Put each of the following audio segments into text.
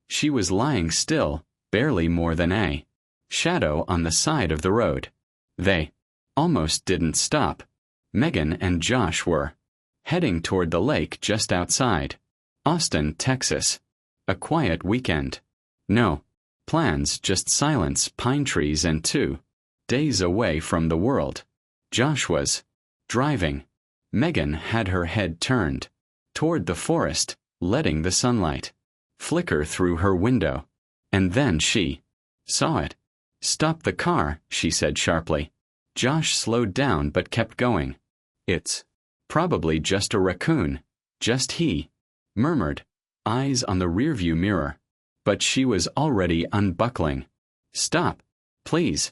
She was lying still, barely more than a shadow on the side of the road. They almost didn't stop. Megan and Josh were heading toward the lake just outside Austin, Texas. A quiet weekend. No plans, just silence, pine trees, and 2 days away from the world. Josh was driving. Megan had her head turned toward the forest, letting the sunlight flicker through her window. And then she saw it. "Stop the car," she said sharply. Josh slowed down but kept going. "It's probably just a raccoon," just he murmured, eyes on the rearview mirror. But she was already unbuckling. "Stop, please."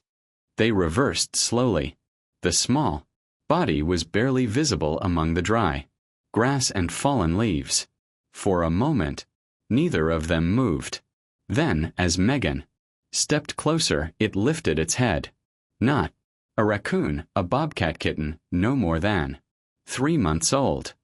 They reversed slowly. The small body was barely visible among the dry grass and fallen leaves. For a moment, neither of them moved. Then, as Megan stepped closer, it lifted its head. Not a raccoon, a bobcat kitten, no more than 3 months old.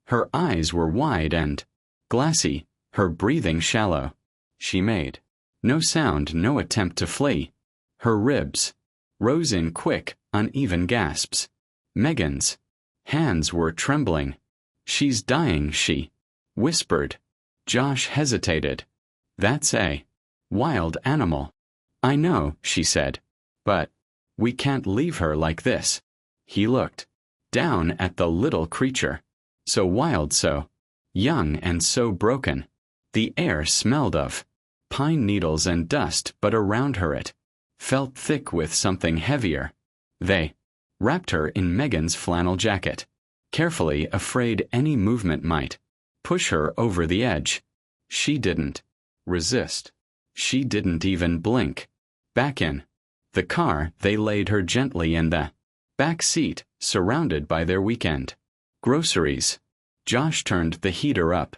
Her eyes were wide and glassy, her breathing shallow. She made no sound, no attempt to flee. Her ribs rose in quick, uneven gasps. Megan's hands were trembling. "She's dying," she whispered. Josh hesitated. "That's a wild animal." "I know," she said. "But we can't leave her like this." He looked down at the little creature. So wild, so young, and so broken. The air smelled of pine needles and dust, but around her it felt thick with something heavier. They wrapped her in Megan's flannel jacket, carefully, afraid any movement might push her over the edge. She didn't resist. She didn't even blink. Back in the car, they laid her gently in the back seat, surrounded by their weekend groceries. Josh turned the heater up.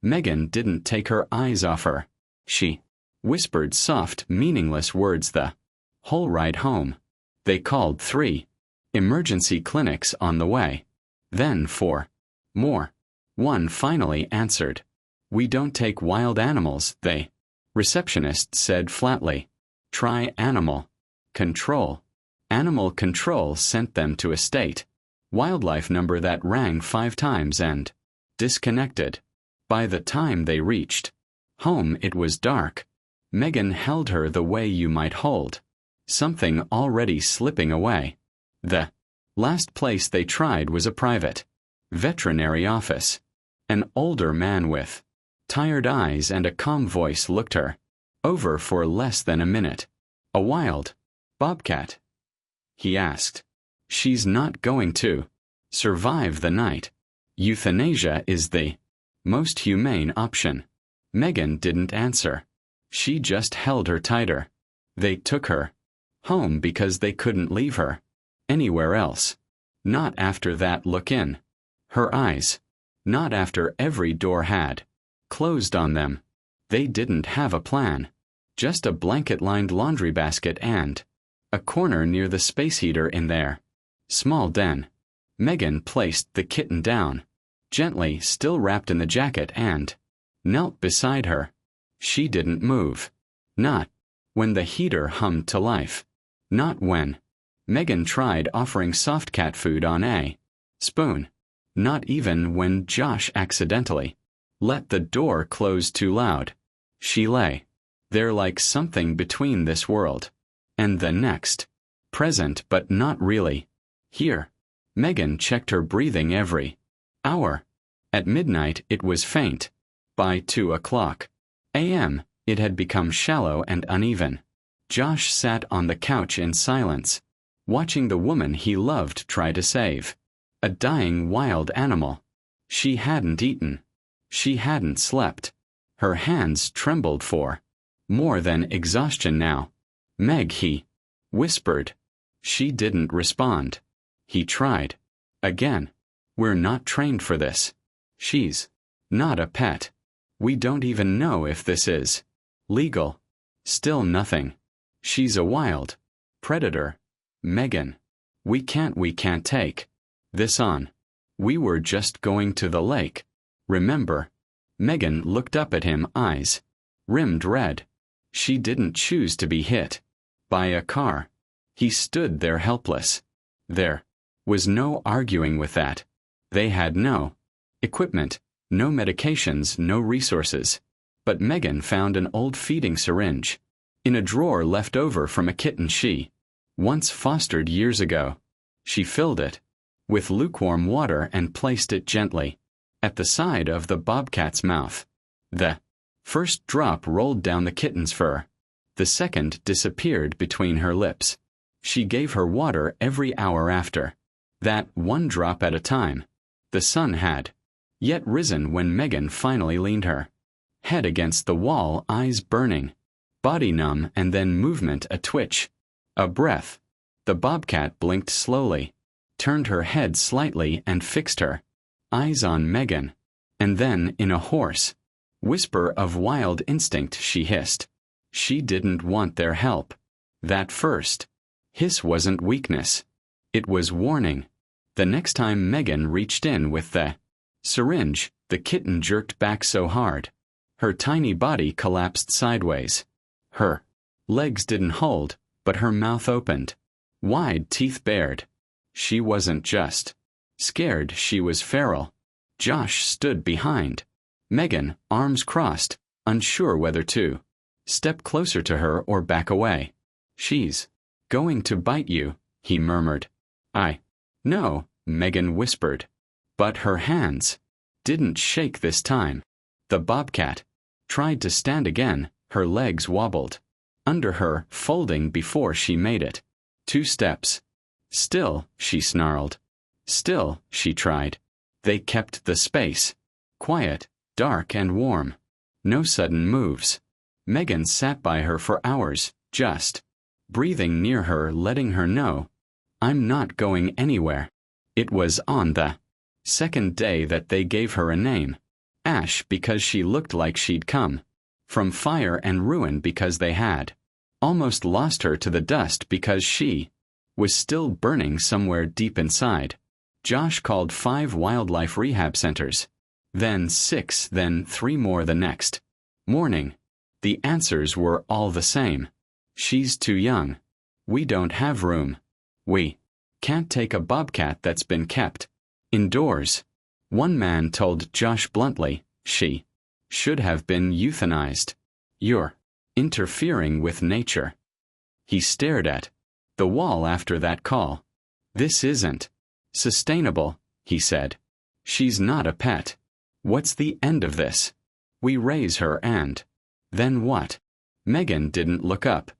Megan didn't take her eyes off her. She whispered soft, meaningless words the whole ride home. They called 3 emergency clinics on the way. Then 4 more. One finally answered. "We don't take wild animals," the receptionist said flatly. "Try animal control." Animal control sent them to a state wildlife number that rang 5 times and disconnected. By the time they reached home, it was dark. Megan held her the way you might hold something already slipping away. The last place they tried was a private veterinary office. An older man with tired eyes and a calm voice looked her over for less than a minute. "A wild bobcat?" he asked. "She's not going to survive the night. Euthanasia is the most humane option." Megan didn't answer. She just held her tighter. They took her home because they couldn't leave her anywhere else. Not after that look in her eyes. Not after every door had closed on them. They didn't have a plan. Just a blanket-lined laundry basket and a corner near the space heater in their small den. Megan placed the kitten down gently, still wrapped in the jacket, and knelt beside her. She didn't move. Not when the heater hummed to life. Not when Megan tried offering soft cat food on a spoon. Not even when Josh accidentally let the door close too loud. She lay there like something between this world and the next. Present, but not really here. Megan checked her breathing every hour. At midnight, it was faint. By 2 a.m., it had become shallow and uneven. Josh sat on the couch in silence, watching the woman he loved try to save a dying wild animal. She hadn't eaten. She hadn't slept. Her hands trembled for more than exhaustion now. "Meg," he whispered. She didn't respond. He tried again. "We're not trained for this. She's not a pet. We don't even know if this is legal." Still nothing. "She's a wild predator, Megan. We can't take this on. We were just going to the lake. Remember?" Megan looked up at him, eyes rimmed red. She didn't choose to be hit by a car. He stood there helpless. There was no arguing with that. They had no equipment, no medications, no resources. But Megan found an old feeding syringe in a drawer left over from a kitten she once fostered years ago. She filled it with lukewarm water and placed it gently at the side of the bobcat's mouth. The first drop rolled down the kitten's fur. The second disappeared between her lips. She gave her water every hour after that, one drop at a time. The sun had yet risen when Megan finally leaned her head against the wall, eyes burning, body numb, and then movement a twitch, a breath. The bobcat blinked slowly, turned her head slightly and fixed her eyes on Megan. And then, in a hoarse whisper of wild instinct, she hissed. She didn't want their help. That first hiss wasn't weakness. It was warning. The next time Megan reached in with the syringe, the kitten jerked back so hard her tiny body collapsed sideways. Her legs didn't hold, but her mouth opened, wide, teeth bared. She wasn't just scared, she was feral. Josh stood behind Megan, arms crossed, unsure whether to step closer to her or back away. She's going to bite you, he murmured. I know, Megan whispered. But her hands didn't shake this time. The bobcat tried to stand again, her legs wobbled under her, folding before she made it 2 steps. Still, she snarled. Still, she tried. They kept the space quiet, dark, and warm. No sudden moves. Megan sat by her for hours, just breathing near her, letting her know, I'm not going anywhere. It was on the second day that they gave her a name. Ash, because she looked like she'd come from fire, and ruin because they had almost lost her to the dust because she was still burning somewhere deep inside. Josh called 5 wildlife rehab centers, then 6, then 3 more the next morning. The answers were all the same. She's too young. We don't have room. We can't take a bobcat that's been kept indoors. One man told Josh bluntly, she should have been euthanized. You're interfering with nature. He stared at the wall after that call. This isn't sustainable, he said. She's not a pet. What's the end of this? We raise her and then what? Megan didn't look up.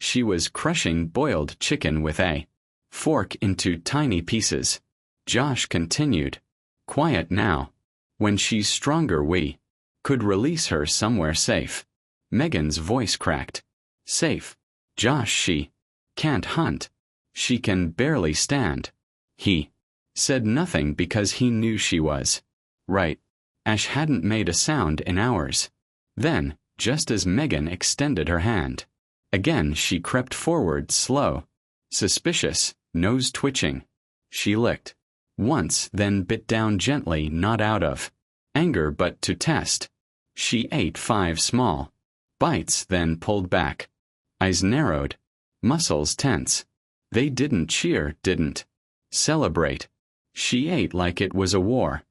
She was crushing boiled chicken with a fork into tiny pieces. Josh continued. Quiet now. When she's stronger we could release her somewhere safe. Megan's voice cracked. Safe? Josh, she can't hunt. She can barely stand. He said nothing because he knew she was right. Ash hadn't made a sound in hours. Then, just as Megan extended her hand, again she crept forward, slow, suspicious, nose twitching. She licked once, then bit down gently, not out of anger but to test. She ate 5 small bites, then pulled back. Eyes narrowed, muscles tense. They didn't cheer, didn't celebrate. She ate like it was a war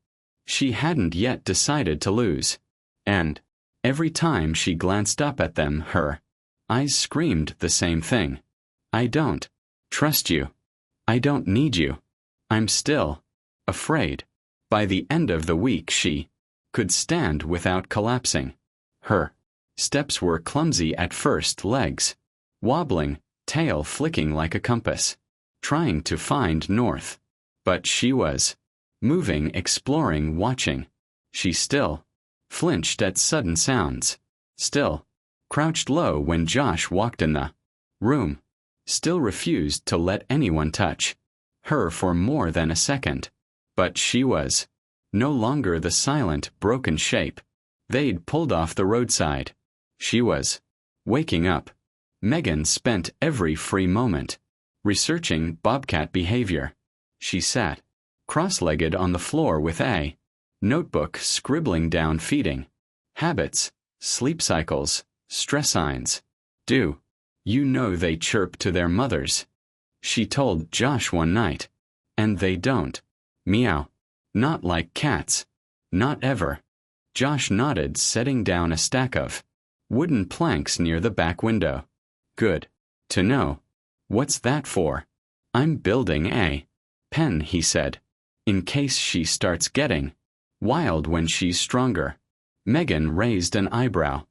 she hadn't yet decided to lose. And every time she glanced up at them, her eyes screamed the same thing. I don't trust you. I don't need you. I'm still afraid. By the end of the week she could stand without collapsing. Her steps were clumsy at first, legs wobbling, tail flicking like a compass, trying to find north. But she was moving, exploring, watching. She still flinched at sudden sounds, still crouched low when Josh walked in the room, still refused to let anyone touch her for more than a second. But she was no longer the silent, broken shape they'd pulled off the roadside. She was waking up. Megan spent every free moment researching bobcat behavior. She sat cross-legged on the floor with a notebook, scribbling down feeding habits, sleep cycles, stress signs. Do you know they chirp to their mothers? She told Josh one night. And they don't. Meow. Not like cats. Not ever. Josh nodded, setting down a stack of wooden planks near the back window. Good to know. What's that for? I'm building a pen, he said, in case she starts getting wild when she's stronger. Megan raised an eyebrow.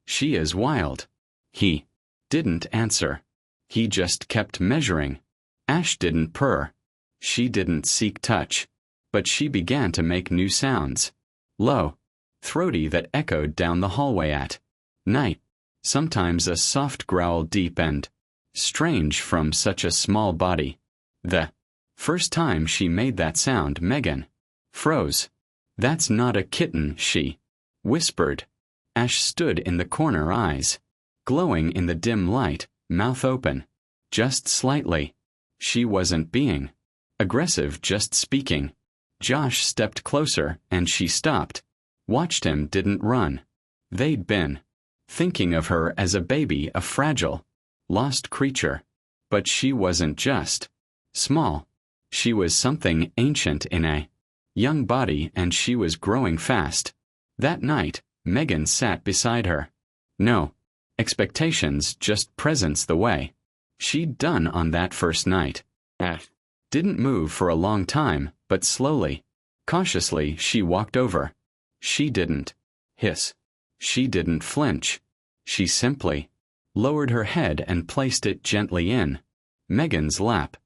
She is wild. He didn't answer. He just kept measuring. Ash didn't purr. She didn't seek touch. But she began to make new sounds. Low, throaty, that echoed down the hallway at night. Sometimes a soft growl, deep and strange from such a small body. The first time she made that sound, Megan froze. That's not a kitten, she whispered. Ash stood in the corner, eyes glowing in the dim light, mouth open. Just slightly. She wasn't being aggressive, just speaking. Josh stepped closer, and she stopped. Watched him, didn't run. They'd been thinking of her as a baby, a fragile, lost creature. But she wasn't just small. She was something ancient in a young body, and she was growing fast. That night, Megan sat beside her. No expectations, just presence, the way she'd done on that first night. Ash didn't move for a long time, but slowly, cautiously, she walked over. She didn't hiss. She didn't flinch. She simply lowered her head and placed it gently in Megan's lap.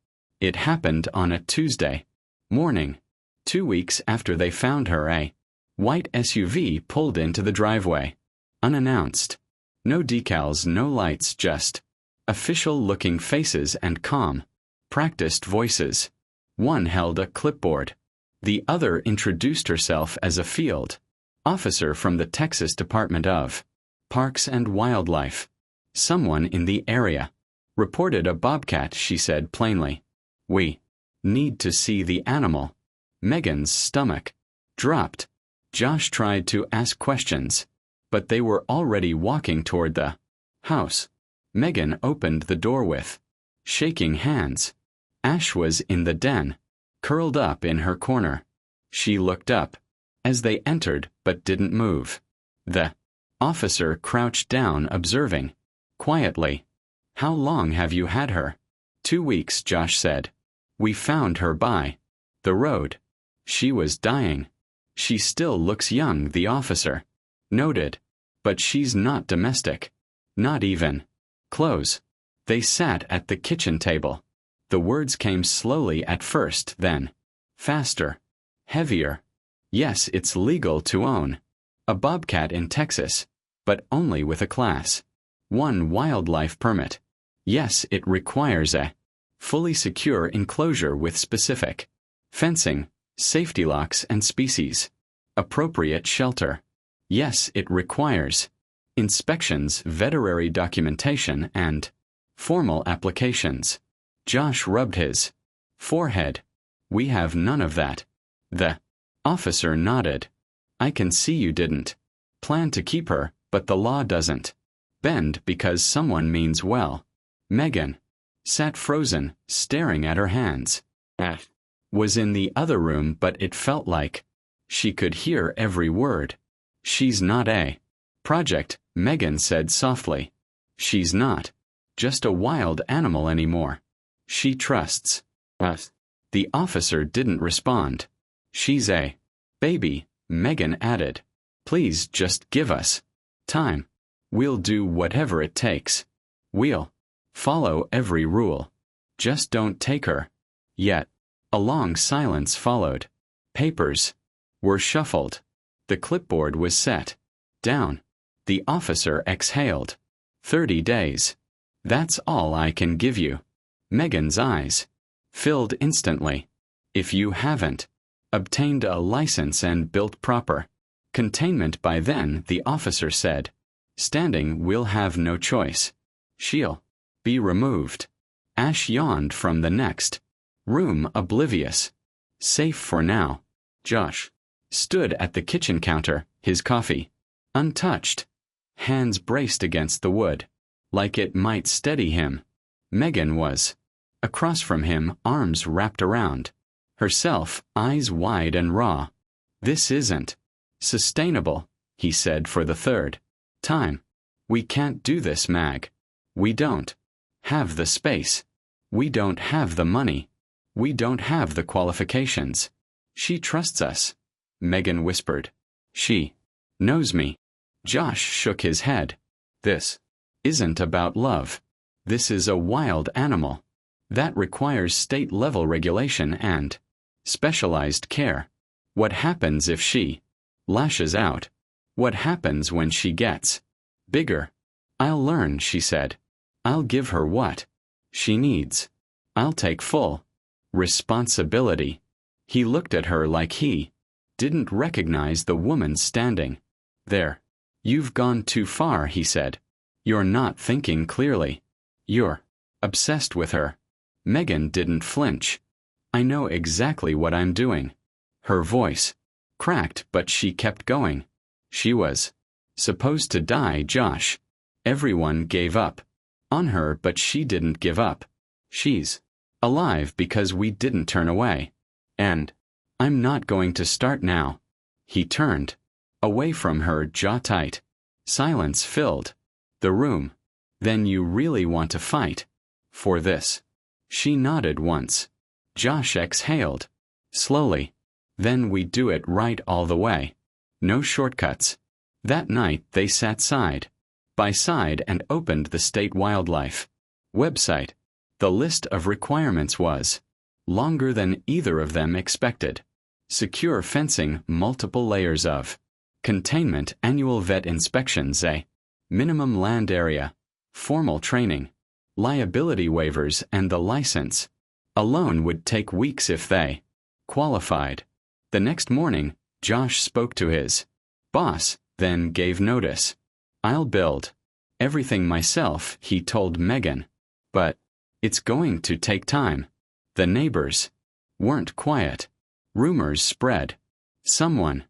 It happened on a Tuesday morning, 2 weeks after they found her. A white SUV pulled into the driveway, unannounced. No decals, no lights, just official-looking faces and calm, practiced voices. One held a clipboard. The other introduced herself as a field officer from the Texas Department of Parks and Wildlife. Someone in the area reported a bobcat, she said plainly. We need to see the animal. Megan's stomach dropped. Josh tried to ask questions, but they were already walking toward the house. Megan opened the door with shaking hands. Ash was in the den, curled up in her corner. She looked up as they entered, but didn't move. The officer crouched down, observing quietly. How long have you had her? 2 weeks, Josh said. We found her by the road. She was dying. She still looks young, the officer noted. But she's not domestic. Not even close. They sat at the kitchen table. The words came slowly at first, then faster, heavier. Yes, it's legal to own a bobcat in Texas, but only with a Class 1 wildlife permit. Yes, it requires a fully secure enclosure with specific fencing, safety locks, and species appropriate shelter. Yes, it requires inspections, veterinary documentation, and formal applications. Josh rubbed his forehead. We have none of that. The officer nodded. I can see you didn't plan to keep her, but the law doesn't bend because someone means well. Megan sat frozen, staring at her hands. Ash was in the other room, but it felt like she could hear every word. She's not a project, Megan said softly. She's not just a wild animal anymore. She trusts us. The officer didn't respond. She's a baby, Megan added. Please just give us time. We'll do whatever it takes. We'll follow every rule. Just don't take her yet. A long silence followed. Papers were shuffled. The clipboard was set down. The officer exhaled. 30 days. That's all I can give you. Megan's eyes filled instantly. If you haven't obtained a license and built proper containment by then, the officer said, standing, we'll have no choice. She'll be removed. Ash yawned from the next room, oblivious. Safe for now. Josh stood at the kitchen counter, his coffee untouched. hands braced against the wood, like it might steady him. Megan was. Across from him, arms wrapped around. Herself, eyes wide and raw. "This isn't sustainable," he said for the third time. "We can't do this, Mag. We don't have the space. We don't have the money. We don't have the qualifications." "She trusts us," Megan whispered. "She knows me." Josh shook his head. "This isn't about love. This is a wild animal. That requires state-level regulation and specialized care. What happens if she lashes out? What happens when she gets bigger?" "I'll learn," she said. "I'll give her what she needs. I'll take full responsibility." He looked at her like he didn't recognize the woman standing there. "You've gone too far," he said. "You're not thinking clearly. You're obsessed with her." Megan didn't flinch. "I know exactly what I'm doing." Her voice cracked, but she kept going. "She was supposed to die, Josh. Everyone gave up on her, but she didn't give up. She's alive because we didn't turn away. And I'm not going to start now." He turned away from her, jaw tight. Silence filled the room. "Then you really want to fight for this?" She nodded once. Josh exhaled slowly. "Then we do it right all the way. No shortcuts." That night they sat side by side and opened the state wildlife website. The list of requirements was longer than either of them expected. Secure fencing, multiple layers of containment, annual vet inspections, a minimum land area, formal training, liability waivers, and the license alone would take weeks if they qualified. The next morning, Josh spoke to his boss, then gave notice. "I'll build everything myself," he told Megan. "But it's going to take time." The neighbors weren't quiet. Rumors spread. Someone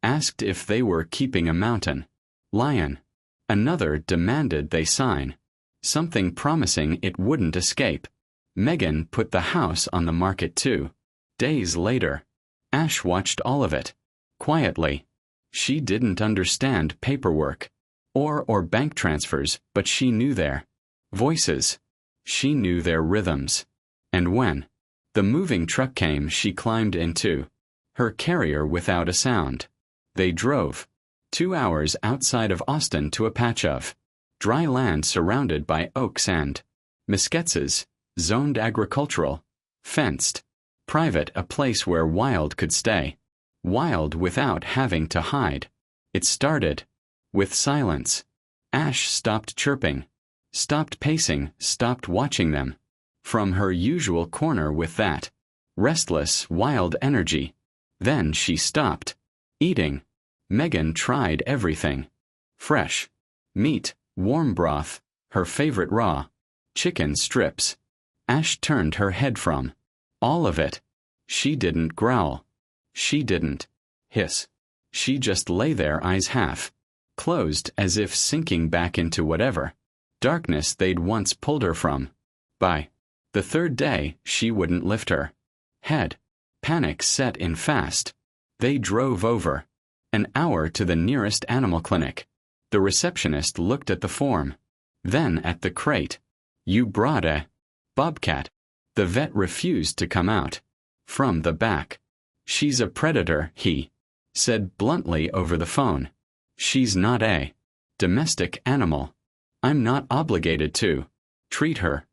asked if they were keeping a mountain lion. Another demanded they sign something promising it wouldn't escape. Megan put the house on the market 2 days later. Ash watched all of it quietly. She didn't understand paperwork or bank transfers, but she knew their voices. She knew their rhythms. And when the moving truck came, she climbed into her carrier without a sound. They drove 2 hours outside of Austin to a patch of dry land surrounded by oaks and mesquites, zoned agricultural, fenced, private, a place where wild could stay wild without having to hide. It started with silence. Ash stopped chirping, stopped pacing, stopped watching them from her usual corner with that restless, wild energy. Then she stopped eating. Megan tried everything. Fresh meat, warm broth, her favorite raw chicken strips. Ash turned her head from all of it. She didn't growl. She didn't hiss. She just lay there, eyes half closed, as if sinking back into whatever darkness they'd once pulled her from. By the third day, she wouldn't lift her head. Panic set in fast. They drove over an hour to the nearest animal clinic. The receptionist looked at the form, then at the crate. "You brought a bobcat." The vet refused to come out from the back. "She's a predator," he said bluntly over the phone. "She's not a domestic animal. I'm not obligated to treat her."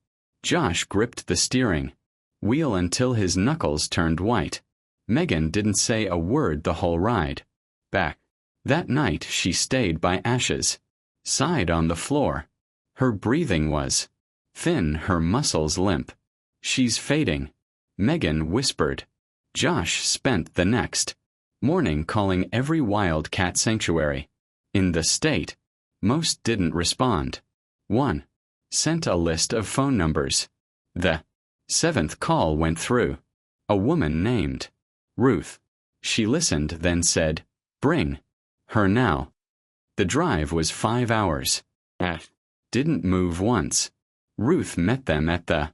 Josh gripped the steering wheel until his knuckles turned white. Megan didn't say a word the whole ride back. That night she stayed by Ash's side on the floor. Her breathing was thin, her muscles limp. "She's fading," Megan whispered. Josh spent the next morning calling every wildcat sanctuary in the state. Most didn't respond. One sent a list of phone numbers. The 7th call went through. A woman named Ruth. She listened, then said, "Bring her now." The drive was 5 hours. Ash didn't move once. Ruth met them at the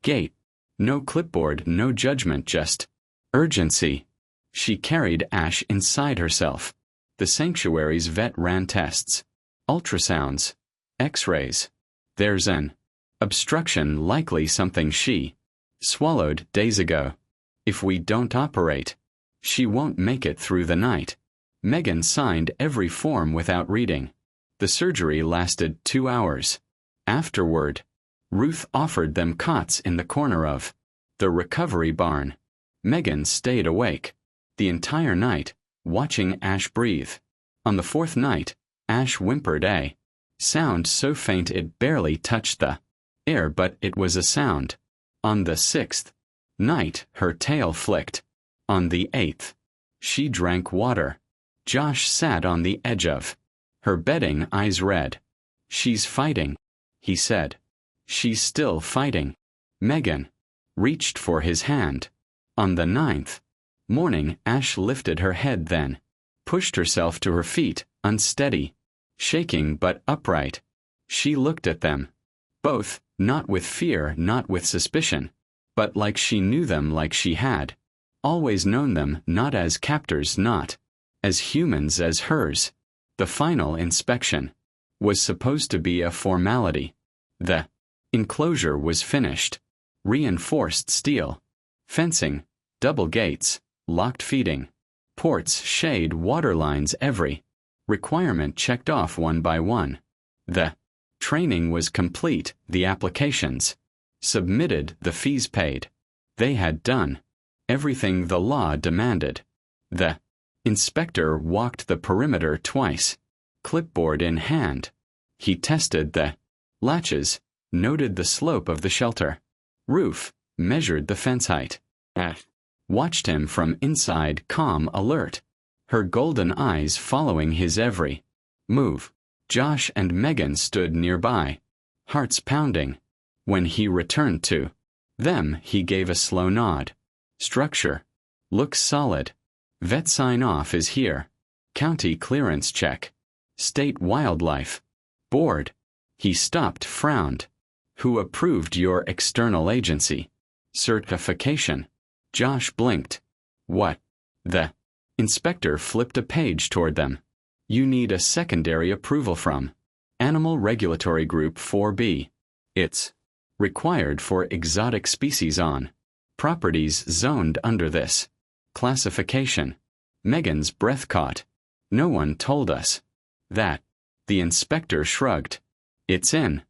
gate. No clipboard, no judgment, just urgency. She carried Ash inside herself. The sanctuary's vet ran tests. Ultrasounds. X-rays. There's an obstruction, likely something she swallowed days ago. If we don't operate, she won't make it through the night. Megan signed every form without reading. The surgery lasted 2 hours. Afterward, Ruth offered them cots in the corner of the recovery barn. Megan stayed awake the entire night, watching Ash breathe. On the 4th night, Ash whimpered a sound so faint it barely touched the air, but it was a sound. On the 6th night, her tail flicked. On the 8th, she drank water. Josh sat on the edge of her bedding, eyes red. She's fighting, he said. She's still fighting. Megan reached for his hand. On the 9th morning, Ash lifted her head, then pushed herself to her feet, unsteady, shaking but upright. She looked at them. Both, not with fear, not with suspicion, but like she knew them, like she had always known them, not as captors, not as humans, as hers. The final inspection was supposed to be a formality. The enclosure was finished. Reinforced steel, fencing, double gates, locked feeding, ports, shade, water lines, every requirement checked off one by one. The training was complete, the applications submitted, the fees paid. They had done everything the law demanded. The inspector walked the perimeter twice, clipboard in hand. He tested the latches, noted the slope of the shelter roof, measured the fence height. Ash watched him from inside, calm, alert, her golden eyes following his every move. Josh and Megan stood nearby, hearts pounding. When he returned to them, he gave a slow nod. Structure looks solid. Vet sign-off is here. County clearance check. State Wildlife Board. He stopped, frowned. Who approved your external agency certification? Josh blinked. What? The inspector flipped a page toward them. You need a secondary approval from Animal Regulatory Group 4B. It's required for exotic species on properties zoned under this classification. Megan's breath caught. No one told us that. The inspector shrugged. It's in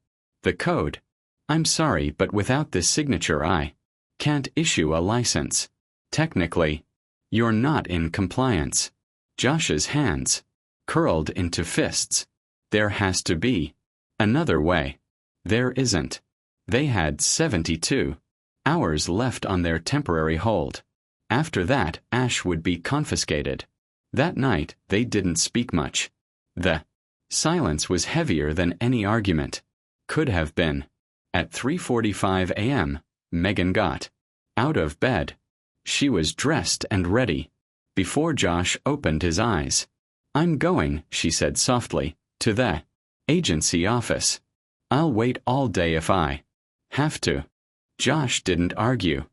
the code. I'm sorry, but without this signature I can't issue a license. Technically, you're not in compliance. Josh's hands curled into fists. There has to be another way. There isn't. They had 72 hours left on their temporary hold. After that, Ash would be confiscated. That night, they didn't speak much. The silence was heavier than any argument could have been. At 3:45 a.m., Megan got out of bed. She was dressed and ready. Before Josh opened his eyes, I'm going, she said softly, to the agency office. I'll wait all day if I have to. Josh didn't argue.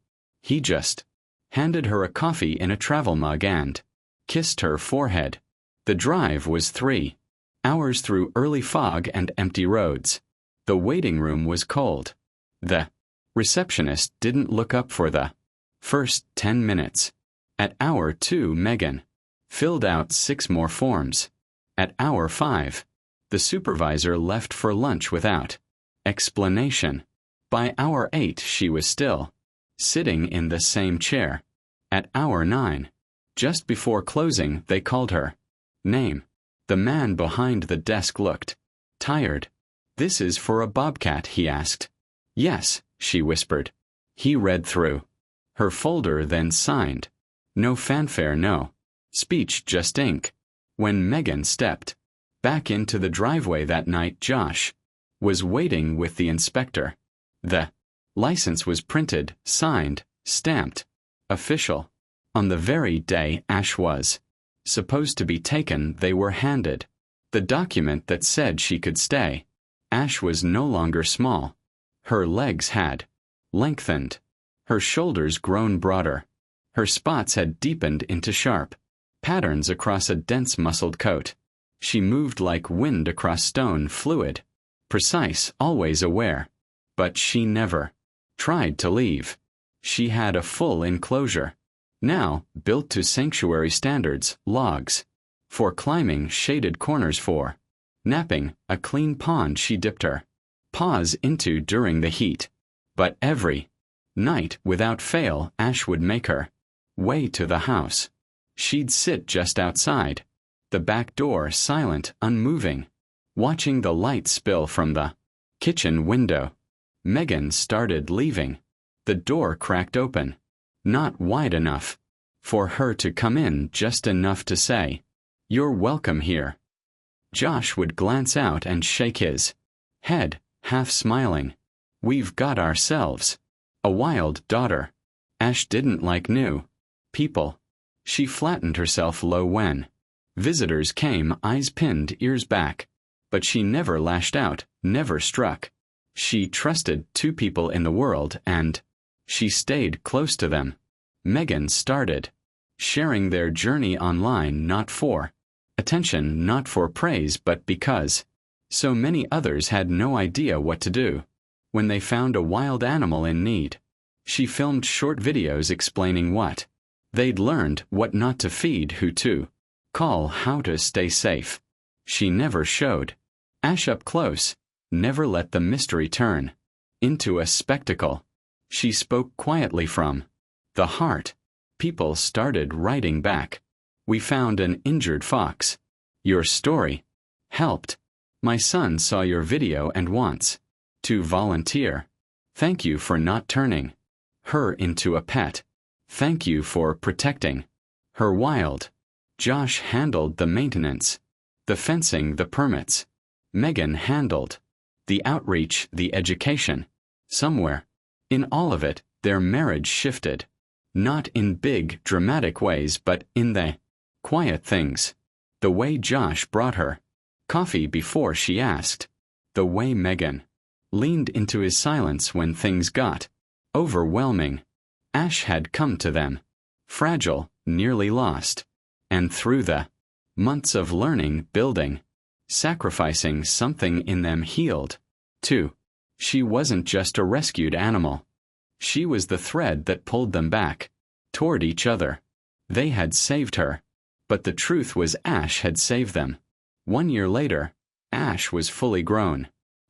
He just handed her a coffee in a travel mug and kissed her forehead. The drive was 3 hours through early fog and empty roads. The waiting room was cold. The receptionist didn't look up for the first 10 minutes. At hour 2, Megan filled out 6 more forms. At hour 5, the supervisor left for lunch without explanation. By hour 8, she was still sitting in the same chair. At hour 9, just before closing, they called her name. The man behind the desk looked tired. This is for a Bobcat, he asked. Yes, she whispered. He read through her folder, then signed. No fanfare, no speech, just ink. When Megan stepped back into the driveway that night, Josh was waiting with the inspector. The license was printed, signed, stamped, official. On the very day Ash was supposed to be taken, they were handed The document that said she could stay. Ash was no longer small. Her legs had lengthened. Her shoulders grown broader. Her spots had deepened into sharp patterns across a dense muscled coat. She moved like wind across stone, fluid, precise, always aware. But she never tried to leave. She had a full enclosure, now built to sanctuary standards, logs. For climbing, shaded corners for napping, a clean pond she dipped her paws into during the heat. But every night, without fail, Ash would make her way to the house. She'd sit just outside the back door, silent, unmoving, watching the light spill from the kitchen window. Megan started leaving. The door cracked open, not wide enough for her to come in, just enough to say, "You're welcome here." Josh would glance out and shake his head, half smiling. "We've got ourselves a wild daughter." Ash didn't like new people. She flattened herself low when visitors came, eyes pinned, ears back. But she never lashed out, never struck. She trusted 2 people in the world, and she stayed close to them. Megan started sharing their journey online, not for attention, not for praise, but because so many others had no idea what to do when they found a wild animal in need. She filmed short videos explaining what they'd learned, what not to feed, who to call, how to stay safe. She never showed Ash up close, never let the mystery turn into a spectacle. She spoke quietly from the heart. People started writing back. "We found an injured fox. Your story helped. My son saw your video and wants to volunteer. Thank you for not turning her into a pet. Thank you for protecting her wild." Josh handled the maintenance, the fencing, the permits. Megan handled the outreach, the education. Somewhere in all of it, their marriage shifted. Not in big, dramatic ways, but in the quiet things. The way Josh brought her coffee before she asked. The way Megan leaned into his silence when things got overwhelming. Ash had come to them, fragile, nearly lost. And through the months of learning, building, sacrificing, something in them healed, too. She wasn't just a rescued animal. She was the thread that pulled them back toward each other. They had saved her. But the truth was Ash had saved them. 1 year later, Ash was fully grown.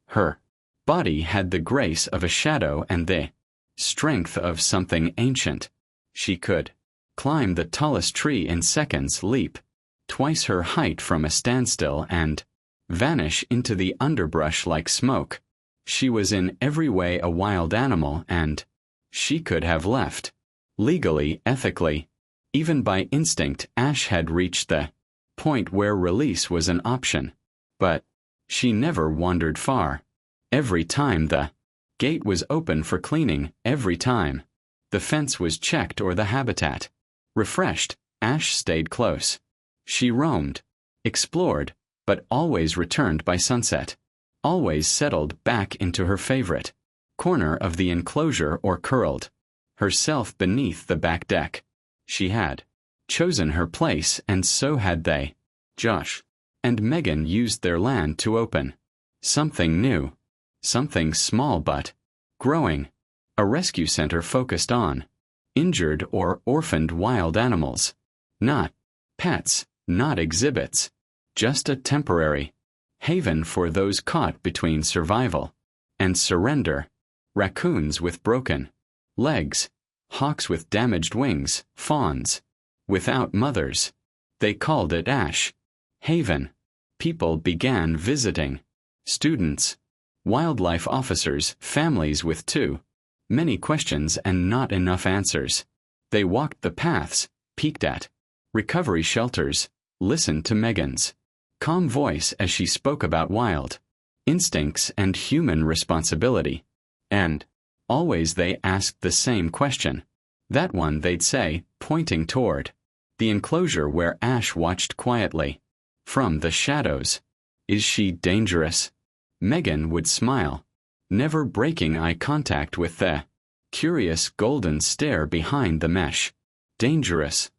Her body had the grace of a shadow and the strength of something ancient. She could climb the tallest tree in seconds, leap twice her height from a standstill, and vanish into the underbrush like smoke. She was in every way a wild animal, and she could have left. Legally, ethically, even by instinct, Ash had reached the point where release was an option. But she never wandered far. Every time the gate was open for cleaning, every time the fence was checked or the habitat refreshed, Ash stayed close. She roamed, explored, but always returned by sunset. Always settled back into her favorite corner of the enclosure or curled herself beneath the back deck. She had chosen her place, and so had they. Josh and Megan used their land to open something new, something small but growing, a rescue center focused on injured or orphaned wild animals. Not pets, not exhibits, just a temporary haven for those caught between survival and surrender. Raccoons with broken legs, hawks with damaged wings, fawns without mothers. They called it Ash Haven. People began visiting. Students, wildlife officers, families with too many questions and not enough answers. They walked the paths, peeked at recovery shelters, listened to Megan's calm voice as she spoke about wild instincts and human responsibility. And always they asked the same question. That one, they'd say, pointing toward the enclosure where Ash watched quietly from the shadows. Is she dangerous? Megan would smile, never breaking eye contact with the curious golden stare behind the mesh. Dangerous.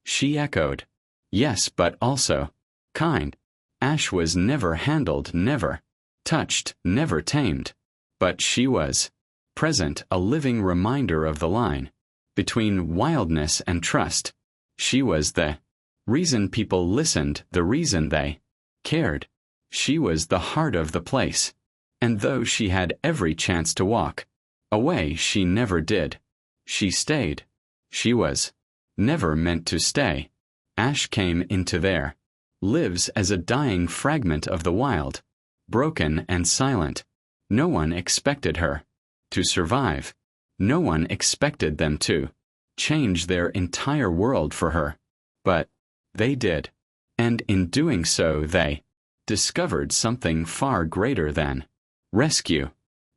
She echoed. Yes, but also kind. Ash was never handled, never touched, never tamed. But she was present, a living reminder of the line between wildness and trust. She was the reason people listened, the reason they cared. She was the heart of the place. And though she had every chance to walk away, she never did. She stayed. She was never meant to stay. Ash came into their lives as a dying fragment of the wild, broken and silent. No one expected her to survive. No one expected them to change their entire world for her. But they did. And in doing so, they discovered something far greater than rescue.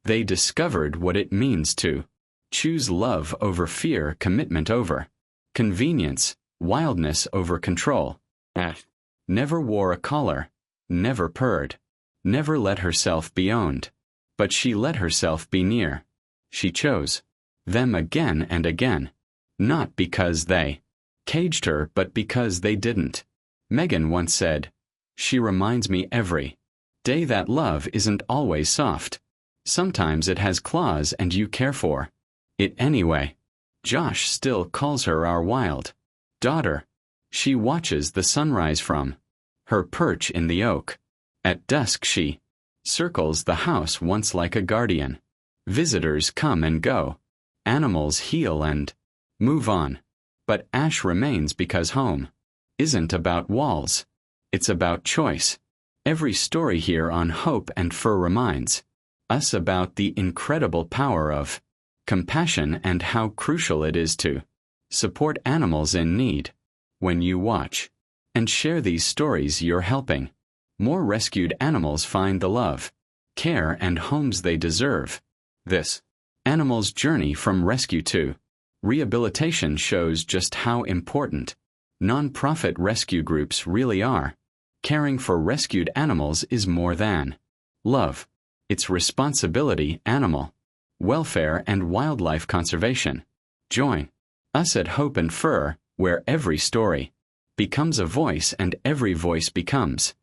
They discovered what it means to choose love over fear, commitment over convenience, wildness over control. Ash never wore a collar, never purred, never let herself be owned. But she let herself be near. She chose them again and again. Not because they caged her, but because they didn't. Megan once said, "She reminds me every day that love isn't always soft. Sometimes it has claws and you care for it anyway." Josh still calls her our wild daughter. She watches the sunrise from her perch in the oak. At dusk she circles the house once like a guardian. Visitors come and go. Animals heal and move on. But Ash remains because home isn't about walls. It's about choice. Every story here on Hope and Fur reminds us about the incredible power of compassion and how crucial it is to support animals in need. When you watch and share these stories, you're helping more rescued animals find the love, care, and homes they deserve. This animal's journey from rescue to rehabilitation shows just how important non-profit rescue groups really are. Caring for rescued animals is more than love. It's responsibility, animal welfare, and wildlife conservation. Join us at Hope and Fur, where every story becomes a voice and every voice becomes